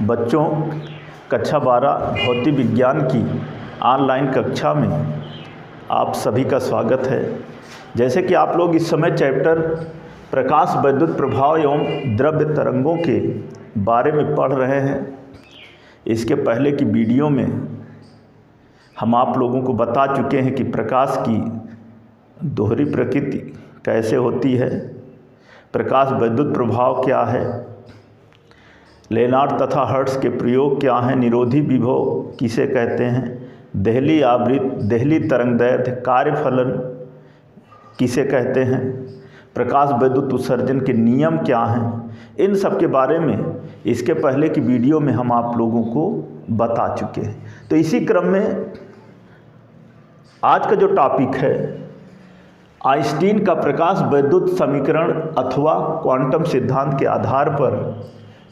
बच्चों, कक्षा 12 भौतिक विज्ञान की ऑनलाइन कक्षा में आप सभी का स्वागत है। जैसे कि आप लोग इस समय चैप्टर प्रकाश वैद्युत प्रभाव एवं द्रव्य तरंगों के बारे में पढ़ रहे हैं। इसके पहले की वीडियो में हम आप लोगों को बता चुके हैं कि प्रकाश की दोहरी प्रकृति कैसे होती है, प्रकाश वैद्युत प्रभाव क्या है, लेनार्ड तथा हर्ट्ज के प्रयोग क्या हैं, निरोधी विभव किसे कहते हैं, देहली आवृत्त देहली तरंगदैर्घ्य कार्यफलन किसे कहते हैं, प्रकाश वैद्युत उत्सर्जन के नियम क्या हैं, इन सब के बारे में इसके पहले की वीडियो में हम आप लोगों को बता चुके हैं। तो इसी क्रम में आज का जो टॉपिक है, आइंस्टीन का प्रकाश वैद्युत समीकरण अथवा क्वांटम सिद्धांत के आधार पर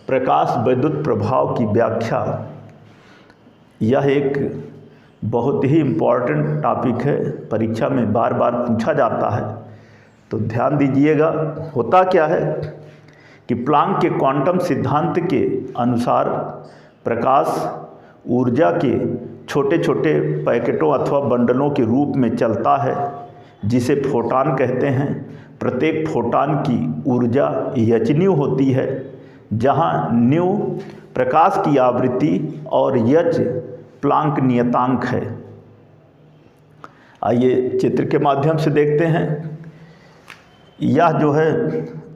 प्रकाश वैद्युत प्रभाव की व्याख्या। यह एक बहुत ही इम्पॉर्टेंट टॉपिक है, परीक्षा में बार बार पूछा जाता है, तो ध्यान दीजिएगा। होता क्या है कि प्लांक के क्वांटम सिद्धांत के अनुसार प्रकाश ऊर्जा के छोटे छोटे पैकेटों अथवा बंडलों के रूप में चलता है, जिसे फोटॉन कहते हैं। प्रत्येक फोटॉन की ऊर्जा h होती है, जहाँ न्यू प्रकाश की आवृत्ति और h प्लांक नियतांक है। आइए चित्र के माध्यम से देखते हैं। यह जो है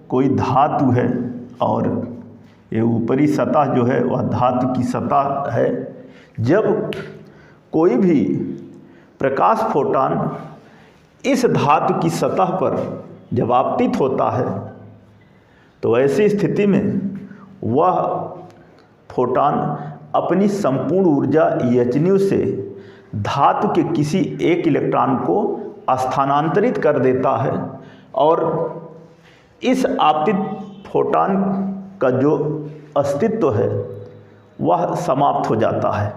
कोई धातु है और ये ऊपरी सतह जो है वह धातु की सतह है। जब कोई भी प्रकाश फोटॉन इस धातु की सतह पर जब आपतित होता है, तो ऐसी स्थिति में वह फोटॉन अपनी संपूर्ण ऊर्जा h से धातु के किसी एक इलेक्ट्रॉन को स्थानांतरित कर देता है और इस आपतित फोटॉन का जो अस्तित्व है वह समाप्त हो जाता है।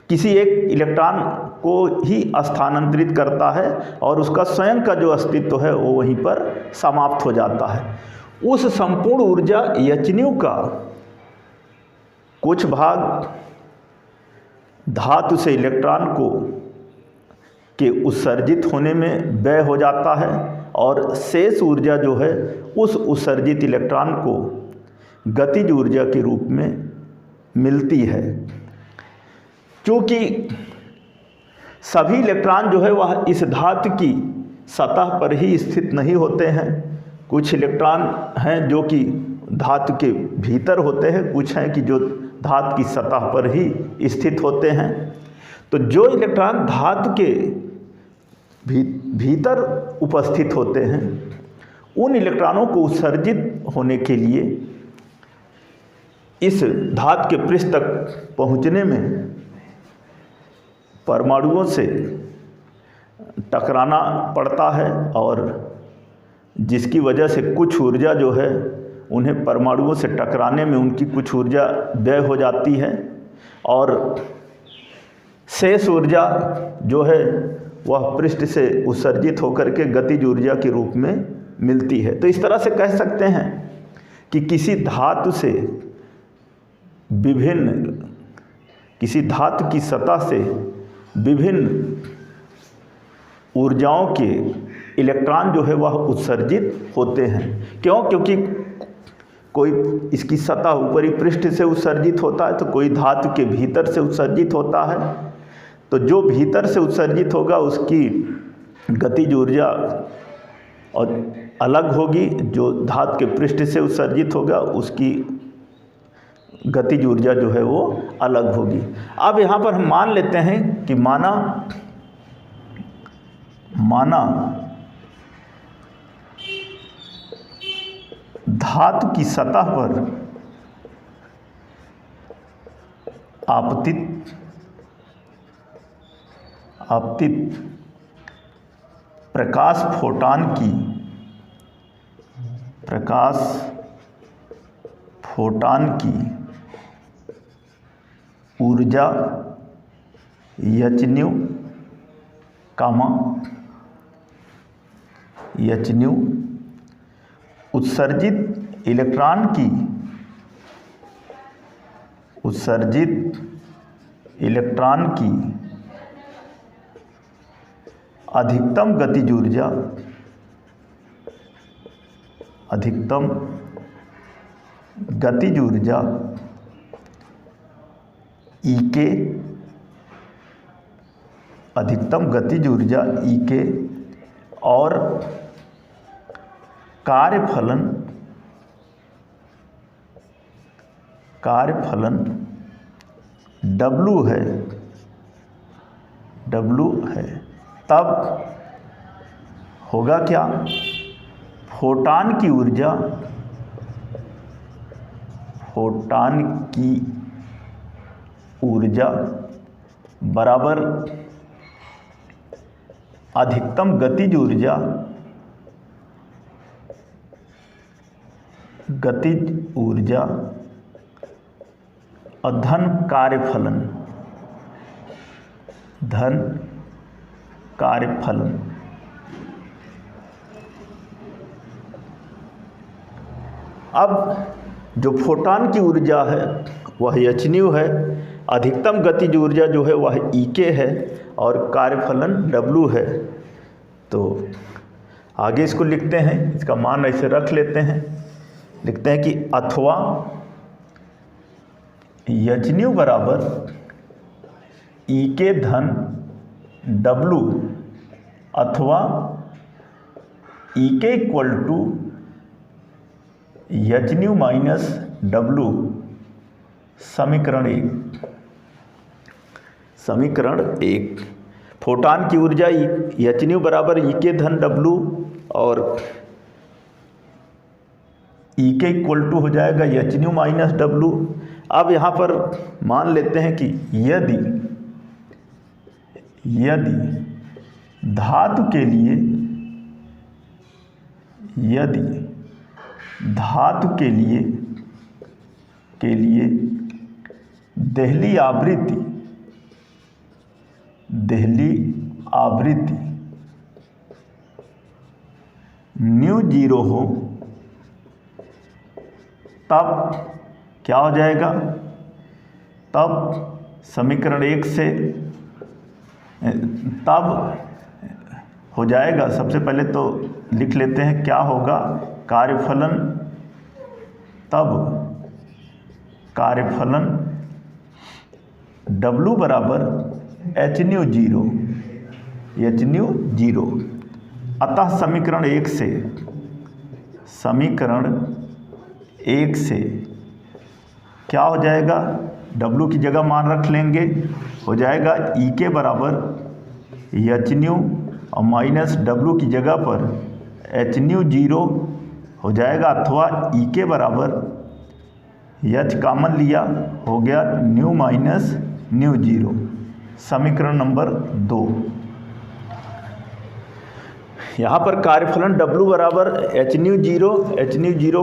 किसी एक इलेक्ट्रॉन को ही स्थानांतरित करता है और उसका स्वयं का जो अस्तित्व है वो वहीं पर समाप्त हो जाता है। उस संपूर्ण ऊर्जा h का कुछ भाग धातु से इलेक्ट्रॉन को के उत्सर्जित होने में व्यय हो जाता है और शेष ऊर्जा जो है उस उत्सर्जित इलेक्ट्रॉन को गतिज ऊर्जा के रूप में मिलती है। क्योंकि सभी इलेक्ट्रॉन जो है वह इस धातु की सतह पर ही स्थित नहीं होते हैं। कुछ इलेक्ट्रॉन हैं जो कि धातु के भीतर होते हैं, कुछ हैं कि जो धातु की सतह पर ही स्थित होते हैं। तो जो इलेक्ट्रॉन धातु के भीतर उपस्थित होते हैं, उन इलेक्ट्रॉनों को उत्सर्जित होने के लिए इस धातु के पृष्ठ तक पहुंचने में परमाणुओं से टकराना पड़ता है और जिसकी वजह से कुछ ऊर्जा जो है उन्हें परमाणुओं से टकराने में उनकी कुछ ऊर्जा व्यय हो जाती है और शेष ऊर्जा जो है वह पृष्ठ से उत्सर्जित होकर के गतिज ऊर्जा के रूप में मिलती है। तो इस तरह से कह सकते हैं कि किसी धातु की सतह से विभिन्न ऊर्जाओं के इलेक्ट्रॉन जो है वह उत्सर्जित होते हैं। क्यों? क्योंकि कोई इसकी सतह ऊपरी पृष्ठ से उत्सर्जित होता है, तो कोई धातु के भीतर से उत्सर्जित होता है। तो जो भीतर से उत्सर्जित होगा उसकी गतिज ऊर्जा और अलग होगी, जो धातु के पृष्ठ से उत्सर्जित होगा उसकी गतिज ऊर्जा जो है वो अलग होगी। अब यहाँ पर हम मान लेते हैं कि माना धातु की सतह पर आपतित प्रकाश फोटॉन की ऊर्जा h उत्सर्जित इलेक्ट्रॉन की उत्सर्जित इलेक्ट्रॉन की अधिकतम गतिज ऊर्जा, अधिकतम गतिज ऊर्जा E के, अधिकतम गतिज ऊर्जा E के और कार्यफलन W है, तब होगा क्या, फोटॉन की ऊर्जा बराबर अधिकतम गतिज ऊर्जा और धन कार्यफलन। अब जो फोटॉन की ऊर्जा है वह hν है, अधिकतम गतिज ऊर्जा जो है वह E है और कार्यफलन W है। तो आगे इसको लिखते हैं, इसका मान ऐसे रख लेते हैं, लिखते हैं कि अथवा hν बराबर E धन W अथवा E equal to hν minus W। समीकरण 1 फोटॉन की ऊर्जा hν बराबर E धन W और E इक्वल टू हो जाएगा hν माइनस W। अब यहाँ पर मान लेते हैं कि यदि धातु के लिए देहली आवृत्ति ν0 हो, तब क्या हो जाएगा, तब समीकरण 1 से तब हो जाएगा। सबसे पहले तो लिख लेते हैं क्या होगा, कार्यफलन, तब कार्यफलन W बराबर hν0। अतः समीकरण 1 से क्या हो जाएगा, W की जगह मान रख लेंगे, हो जाएगा E के बराबर hν और माइनस W की जगह पर hν0 हो जाएगा, अथवा E के बराबर H कॉमन लिया, हो गया ν माइनस ν0। समीकरण नंबर 2। यहाँ पर कार्यफलन W बराबर hν0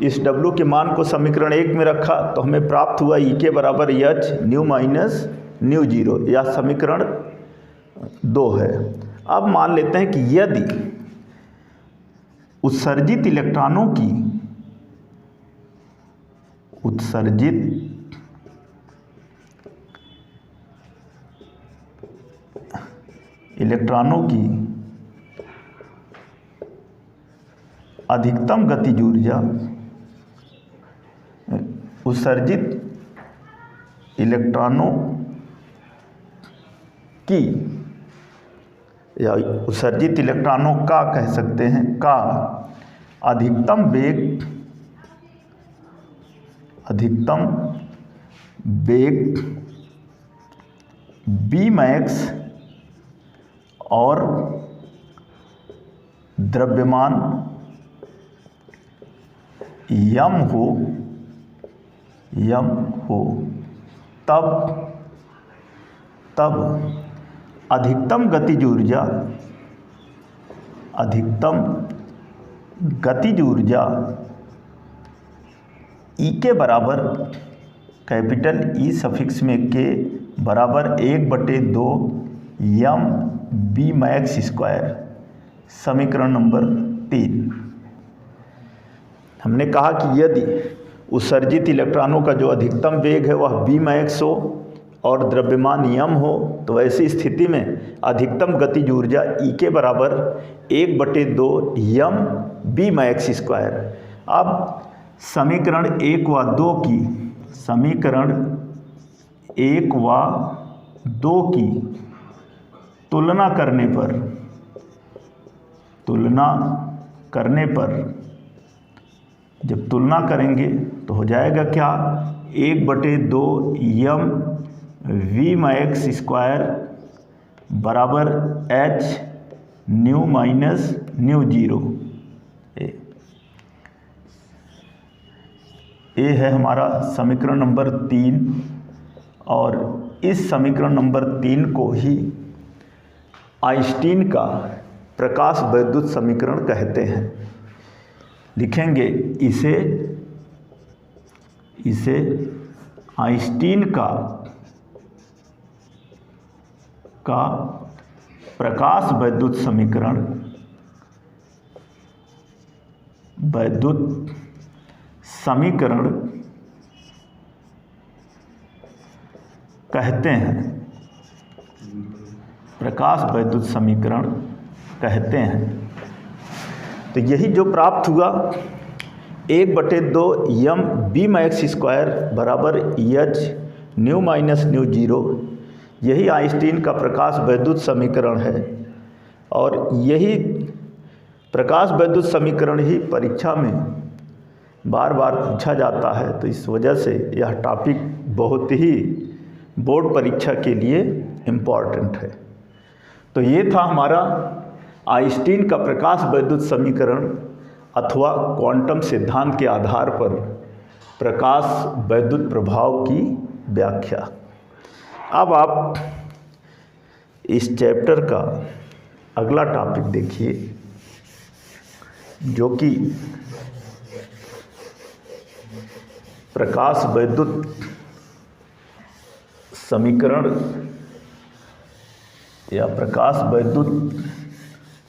इस W के मान को समीकरण 1 में रखा तो हमें प्राप्त हुआ E के बराबर H ν माइनस ν0, यह समीकरण 2 है। अब मान लेते हैं कि यदि उत्सर्जित इलेक्ट्रॉनों की अधिकतम गतिज ऊर्जा, उत्सर्जित इलेक्ट्रॉनों की या उत्सर्जित इलेक्ट्रॉनों का कह सकते हैं का अधिकतम वेग Bmax और द्रव्यमान m हो, तब अधिकतम गतिज ऊर्जा E के बराबर कैपिटल E सफिक्स में K बराबर 1/2 m Bmax स्क्वायर। समीकरण नंबर 3। हमने कहा कि यदि उत्सर्जित इलेक्ट्रॉनों का जो अधिकतम वेग है वह Bmax हो और द्रव्यमान m हो, तो ऐसी स्थिति में अधिकतम गतिज ऊर्जा E के बराबर 1/2 m Bmax²। अब समीकरण 1 व 2 की तुलना करने पर जब तुलना करेंगे तो हो जाएगा क्या, 1/2 m Vmax² बराबर h new minus mu zero. ये है हमारा समीकरण नंबर 3 और इस समीकरण नंबर 3 को ही आइंस्टीन का प्रकाश वैद्युत समीकरण कहते हैं। लिखेंगे इसे आइंस्टीन का प्रकाश वैद्युत समीकरण कहते हैं। प्रकाश वैद्युत समीकरण कहते हैं। तो यही जो प्राप्त हुआ 1/2 m Bmax² बराबर h new minus mu zero, यही आइंस्टीन का प्रकाश वैद्युत समीकरण है। और यही प्रकाश वैद्युत समीकरण ही परीक्षा में बार बार पूछा जाता है, तो इस वजह से यह टॉपिक बहुत ही बोर्ड परीक्षा के लिए इम्पॉर्टेंट है। तो ये था हमारा आइंस्टीन का प्रकाश वैद्युत समीकरण अथवा क्वांटम सिद्धांत के आधार पर प्रकाश वैद्युत प्रभाव की व्याख्या। अब आप इस चैप्टर का अगला टॉपिक देखिए, जो कि प्रकाश वैद्युत समीकरण या प्रकाश वैद्युत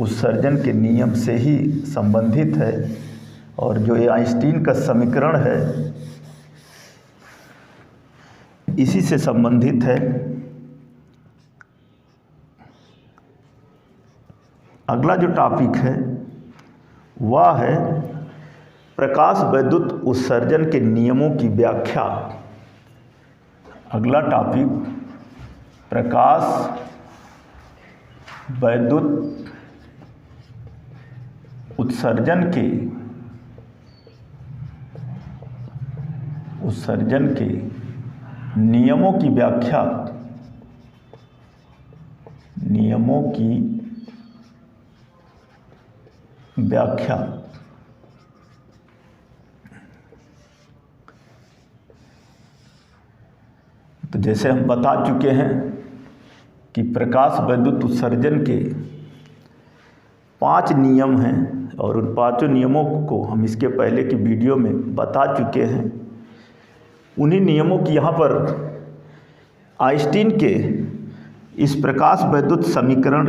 उत्सर्जन के नियम से ही संबंधित है। और जो ये आइंस्टीन का समीकरण है इसी से संबंधित है। अगला जो टॉपिक है वह है प्रकाश वैद्युत उत्सर्जन के नियमों की व्याख्या। अगला टॉपिक प्रकाश वैद्युत उत्सर्जन के नियमों की व्याख्या। तो जैसे हम बता चुके हैं कि प्रकाश वैद्युत उत्सर्जन के 5 नियम हैं और उन 5 नियमों को हम इसके पहले की वीडियो में बता चुके हैं। उन्हीं नियमों की यहाँ पर आइंस्टीन के इस प्रकाश वैद्युत समीकरण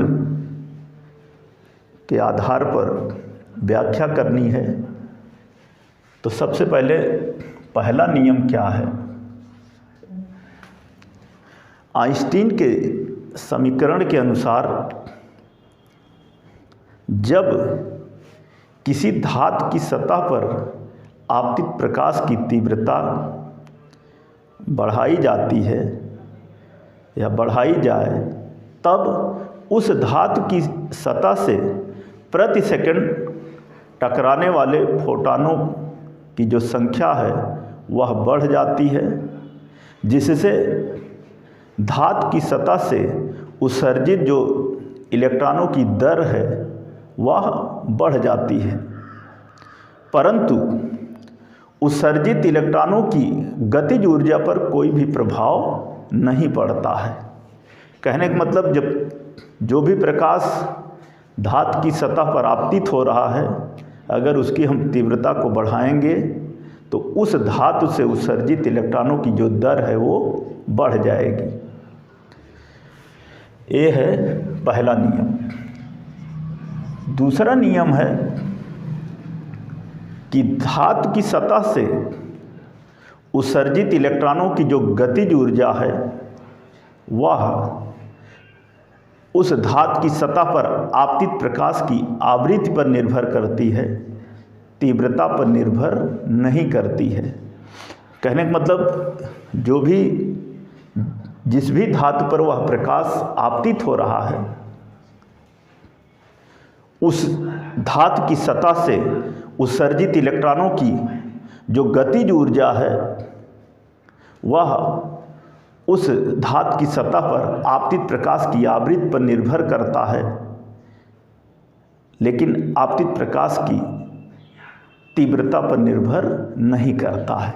के आधार पर व्याख्या करनी है। तो सबसे पहले पहला नियम क्या है? आइंस्टीन के समीकरण के अनुसार जब किसी धातु की सतह पर आपतित प्रकाश की तीव्रता बढ़ाई जाती है या बढ़ाई जाए, तब उस धातु की सतह से प्रति सेकंड टकराने वाले फोटॉनों की जो संख्या है वह बढ़ जाती है, जिससे धातु की सतह से उत्सर्जित जो इलेक्ट्रॉनों की दर है वह बढ़ जाती है, परंतु उत्सर्जित इलेक्ट्रॉनों की गतिज ऊर्जा पर कोई भी प्रभाव नहीं पड़ता है। कहने का मतलब जब जो भी प्रकाश धातु की सतह पर आपतित हो रहा है, अगर उसकी हम तीव्रता को बढ़ाएंगे तो उस धातु से उत्सर्जित इलेक्ट्रॉनों की जो दर है वो बढ़ जाएगी। ये है पहला नियम। दूसरा नियम है कि धातु की सतह से उत्सर्जित इलेक्ट्रॉनों की जो गतिज ऊर्जा है वह उस धातु की सतह पर आपतित प्रकाश की आवृत्ति पर निर्भर करती है, तीव्रता पर निर्भर नहीं करती है। कहने का मतलब जिस भी धातु पर वह प्रकाश आपतित हो रहा है उस धातु की सतह से उत्सर्जित इलेक्ट्रॉनों की जो गतिज ऊर्जा है वह उस धातु की सतह पर आपतित प्रकाश की आवृत्ति पर निर्भर करता है, लेकिन आपतित प्रकाश की तीव्रता पर निर्भर नहीं करता है।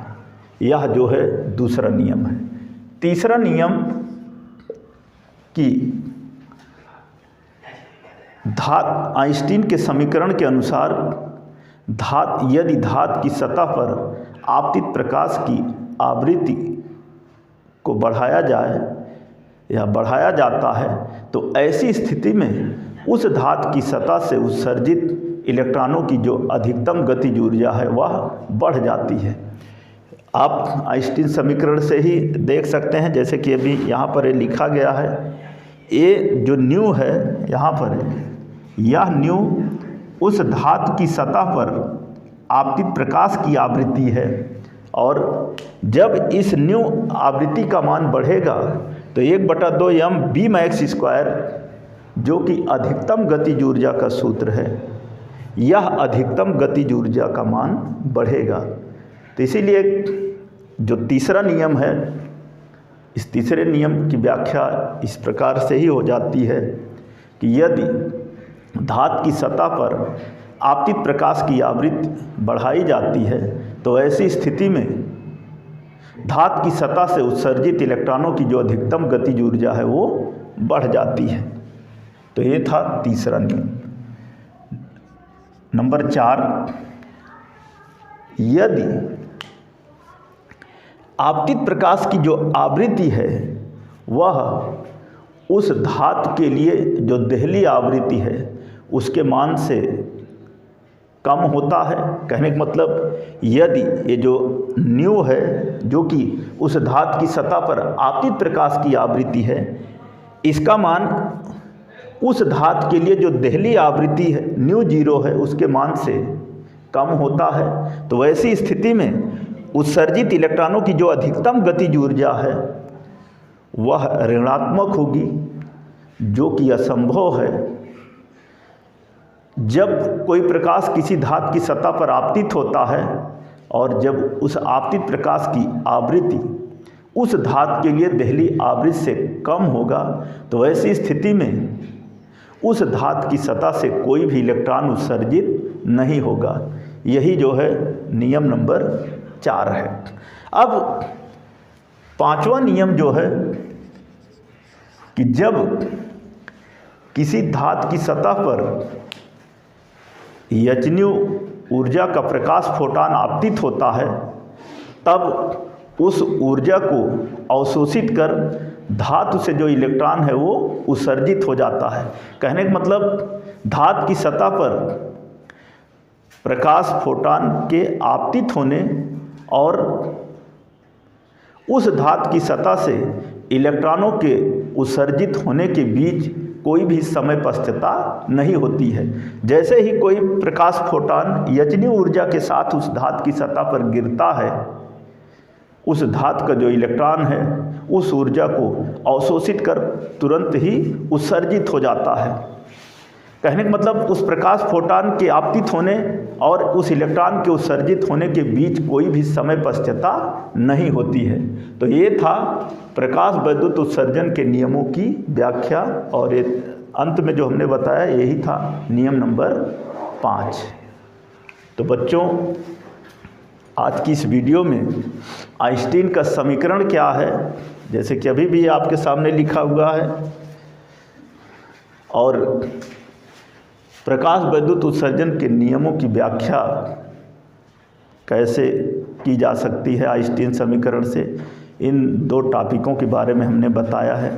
यह जो है दूसरा नियम है। तीसरा नियम कि आइंस्टीन के समीकरण के अनुसार यदि धातु की सतह पर आपतित प्रकाश की आवृत्ति को बढ़ाया जाए या बढ़ाया जाता है तो ऐसी स्थिति में उस धातु की सतह से उत्सर्जित इलेक्ट्रॉनों की जो अधिकतम गतिज ऊर्जा है वह बढ़ जाती है। आप आइंस्टीन समीकरण से ही देख सकते हैं, जैसे कि अभी यहाँ पर ये लिखा गया है, ये जो न्यू है यहाँ पर, यह न्यू उस धातु की सतह पर आपतित प्रकाश की आवृत्ति है, और जब इस न्यू आवृत्ति का मान बढ़ेगा तो 1/2m Bmax², जो कि अधिकतम गतिज ऊर्जा का सूत्र है, यह अधिकतम गतिज ऊर्जा का मान बढ़ेगा। तो इसीलिए जो तीसरा नियम है, इस तीसरे नियम की व्याख्या इस प्रकार से ही हो जाती है कि यदि धातु की सतह पर आपतित प्रकाश की आवृत्ति बढ़ाई जाती है तो ऐसी स्थिति में धातु की सतह से उत्सर्जित इलेक्ट्रॉनों की जो अधिकतम गतिज ऊर्जा है वो बढ़ जाती है। तो ये था तीसरा नियम। नंबर 4, यदि आपतित प्रकाश की जो आवृत्ति है वह उस धातु के लिए जो देहली आवृत्ति है उसके मान से कम होता है। कहने का मतलब यदि ये जो न्यू है जो कि उस धातु की सतह पर आपतित प्रकाश की आवृत्ति है, इसका मान उस धातु के लिए जो देहली आवृत्ति है न्यू 0 है उसके मान से कम होता है, तो वैसी स्थिति में उत्सर्जित इलेक्ट्रॉनों की जो अधिकतम गतिज ऊर्जा है वह ऋणात्मक होगी, जो कि असंभव है। जब कोई प्रकाश किसी धातु की सतह पर आपतित होता है और जब उस आपतित प्रकाश की आवृत्ति उस धातु के लिए देहली आवृत्ति से कम होगा तो ऐसी स्थिति में उस धातु की सतह से कोई भी इलेक्ट्रॉन उत्सर्जित नहीं होगा। यही जो है नियम नंबर 4 है। अब 5वां नियम जो है कि जब किसी धातु की सतह पर यचन्यू ऊर्जा का प्रकाश फोटॉन आपतित होता है तब उस ऊर्जा को अवशोषित कर धातु से जो इलेक्ट्रॉन है वो उत्सर्जित हो जाता है। कहने का मतलब धातु की सतह पर प्रकाश फोटॉन के आपतित होने और उस धातु की सतह से इलेक्ट्रॉनों के उत्सर्जित होने के बीच कोई भी समय पश्चता नहीं होती है। जैसे ही कोई प्रकाश फोटॉन यचन्यू ऊर्जा के साथ उस धातु की सतह पर गिरता है, उस धातु का जो इलेक्ट्रॉन है उस ऊर्जा को अवशोषित कर तुरंत ही उत्सर्जित हो जाता है। कहने का मतलब उस प्रकाश फोटॉन के आपतित होने और उस इलेक्ट्रॉन के उत्सर्जित होने के बीच कोई भी समय पश्चता नहीं होती है। तो ये था प्रकाश वैद्युत उत्सर्जन के नियमों की व्याख्या, और अंत में जो हमने बताया यही था नियम नंबर 5। तो बच्चों, आज की इस वीडियो में आइंस्टीन का समीकरण क्या है, जैसे कि अभी भी आपके सामने लिखा हुआ है, और प्रकाश वैद्युत उत्सर्जन के नियमों की व्याख्या कैसे की जा सकती है आइंस्टीन समीकरण से, इन 2 टॉपिकों के बारे में हमने बताया है।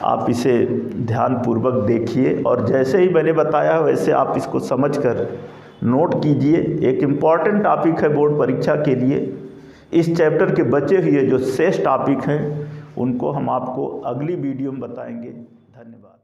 आप इसे ध्यानपूर्वक देखिए और जैसे ही मैंने बताया वैसे आप इसको समझकर नोट कीजिए। एक इम्पॉर्टेंट टॉपिक है बोर्ड परीक्षा के लिए, इस चैप्टर के बचे हुए जो शेष टॉपिक हैं उनको हम आपको अगली वीडियो में बताएंगे। धन्यवाद।